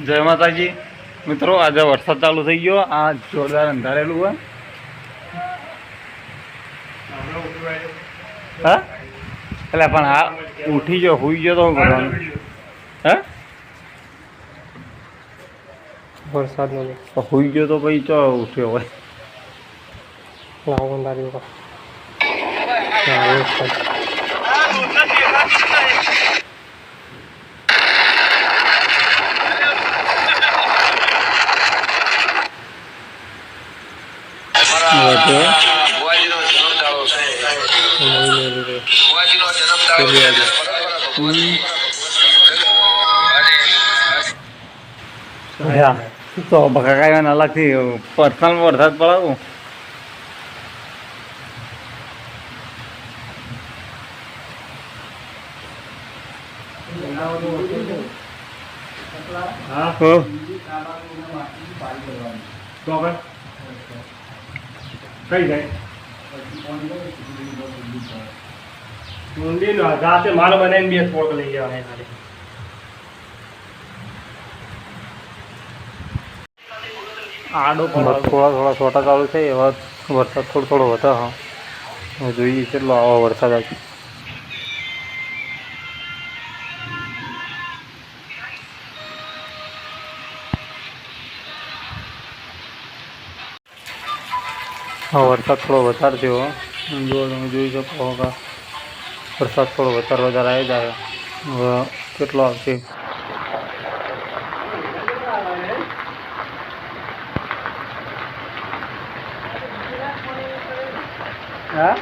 જય માતાજી મિત્રો, આજે વરસાદ ચાલુ થઈ ગયો. આ જોરદાર અંધારેલું હોય. હા એટલે પણ આ ઉઠી ગયો, હુઈ ગયો તો શું કરવાનું? હે વરસાદ નો હુઈ ગયો તો પછી ચો ઉઠ્યો હોય? લાવો અંધારી તો બકાકાઈને અલગથી પર્સનલ વરસાદ પડાવું. કઈ જાય મંદિર રાતે માલ બનાવીને બે થોડક લઈ જવાય. આડો થોડા છોટા ચાલુ છે. એવા વરસાદ થોડો વધે. હા જોઈએ કેટલો આવો વરસાદ આવે. હા વરસાદ થોડો વધારે થયો. જો તમે જોઈ શકો કે વરસાદ થોડો વધારે આવી જાય. હવે કેટલો આવશે? હા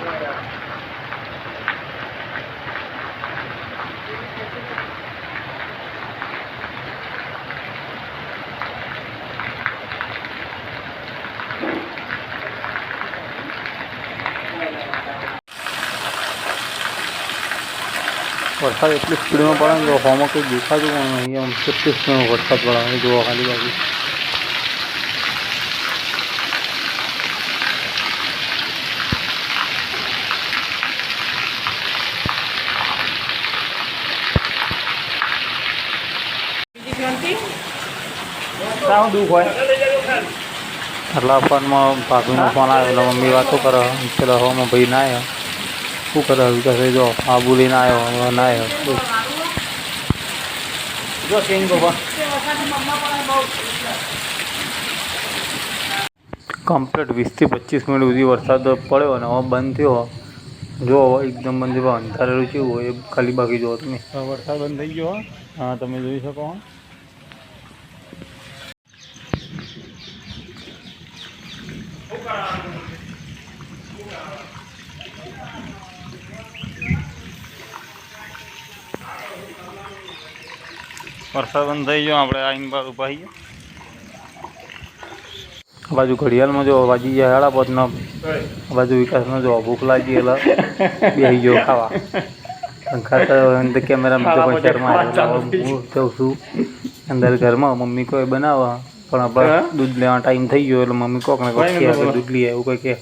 વરસાદ એટલી સ્પીડમાં પડે ને, તો હોમાં કંઈ દેખાતું પણ અહીંયા કેટલી સ્પીડમાં વરસાદ પડે જોવા ખાલી બાજુ. શું દુઃખ હોય એટલા ફોનમાં ભાભીનો ફોન આવ્યો. મમ્મી વાતો કરે પેલા હોમાં ભાઈ ના આવ્યો. શું કરે વિકાસ? જો આ બોલીને આવ્યો, ના આવ્યો. જો ચેન્જ કમ્પ્લીટ 20 થી 25 મિનિટ સુધી વરસાદ પડ્યો અને હવે બંધ થયો. જો એકદમ બંધ થયો. અંધારેલું કેવું હોય એ ખાલી બાકી જુઓ તમે. વરસાદ બંધ થઈ ગયો. હા તમે જોઈ શકો. વરસાદ બંધ થઈ ગયો. આપણે આઈન બાદ ઉભા થઈએ. આ બાજુ ઘડિયાળમાં જો વાજી ગયા 5:30. આ બાજુ વિકાસનો જો ભૂખ લાગી એટલે બેસી ગયો ખાવા. ખાતા કેમેરામાં જો શેરમાં હું જાઉં છું અંદર ઘરમાં. મમ્મી કોઈ બનાવવા પણ આપણે દૂધ લેવાનો ટાઈમ થઈ ગયો એટલે મમ્મી કોક ને કોક કે દૂધ લઈ એવું કોઈ કે.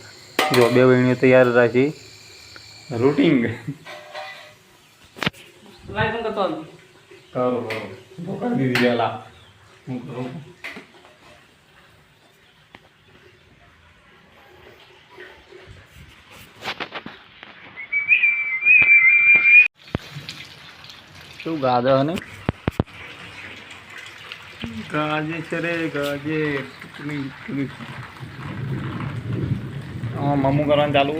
જો બે બહેણીઓ તૈયાર રાખી રૂટિંગ. શું ગાજે ને ગાજે છે રે ગાજે. મમ્મું કરવાનું ચાલુ.